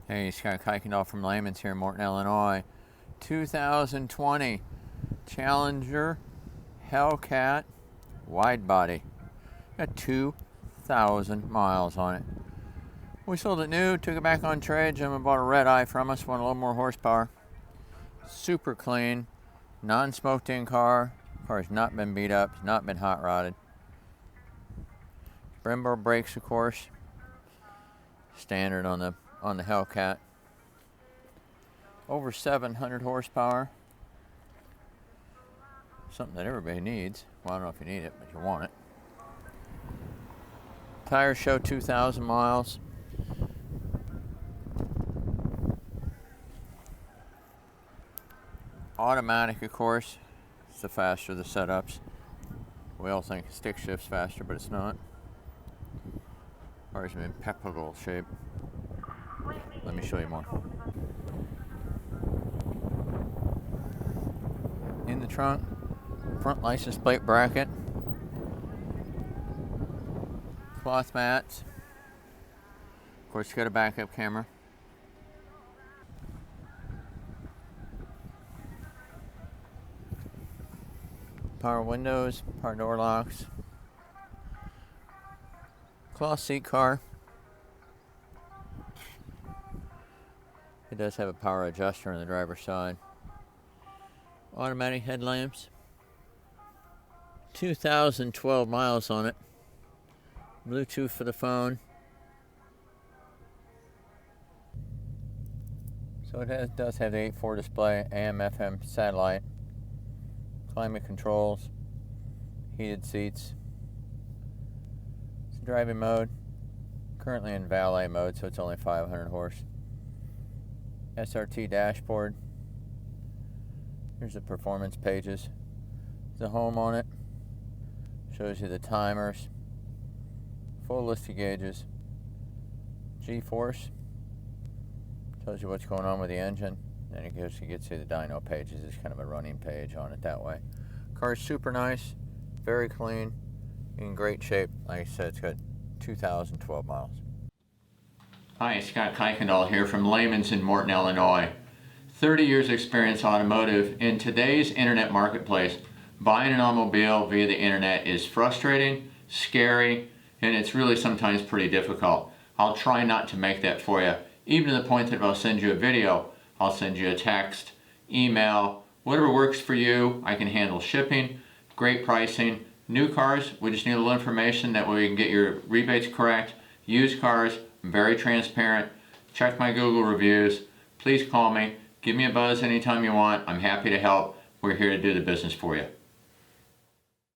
Hey, Scott Kuykendall from Layman's here in Morton, Illinois. 2020 Challenger HellCat Widebody. Got 2,000 miles on it. We sold it new, took it back on trade. Gentleman bought a red eye from us, wanted a little more horsepower. Super clean, non-smoked in car. Car's not been beat up, not been hot rodded. Brembo brakes, of course. Standard on the HellCat. Over 700 horsepower. Something that everybody needs. Well, I don't know if you need it, but you want it. Tires show 2,000 miles. Automatic, of course. It's the faster the setups. We all think stick shift's faster, but it's not. Car's in impeccable shape. Let me show you more. In the trunk, front license plate bracket, cloth mats. Of course, it's got a backup camera. Power windows, power door locks. Cloth seat car. It does have a power adjuster on the driver's side. Automatic headlamps. 2,012 miles on it. Bluetooth for the phone. So it does have the 8.4 display, AM, FM, satellite, climate controls, heated seats. It's driving mode. Currently in valet mode, so it's only 500 horse. SRT dashboard. Here's the performance pages. The home on it. Shows you the timers. Full list of gauges. G-force. Tells you what's going on with the engine. Then it gets you the dyno pages. It's kind of a running page on it that way. Car's super nice. Very clean. In great shape. Like I said, it's got 2,012 miles. Hi, Scott Kuykendall here from Layman's in Morton, Illinois. 30 years experience automotive. In today's internet marketplace, buying an automobile via the internet is frustrating, scary, and it's really sometimes pretty difficult. I'll try not to make that for you, even to the point that if I'll send you a video, I'll send you a text, email, whatever works for you. I can handle shipping, great pricing. New cars, we just need a little information, that way we can get your rebates correct. Used cars, I'm very transparent. Check my Google reviews. Please call me. Give me a buzz anytime you want. I'm happy to help. We're here to do the business for you.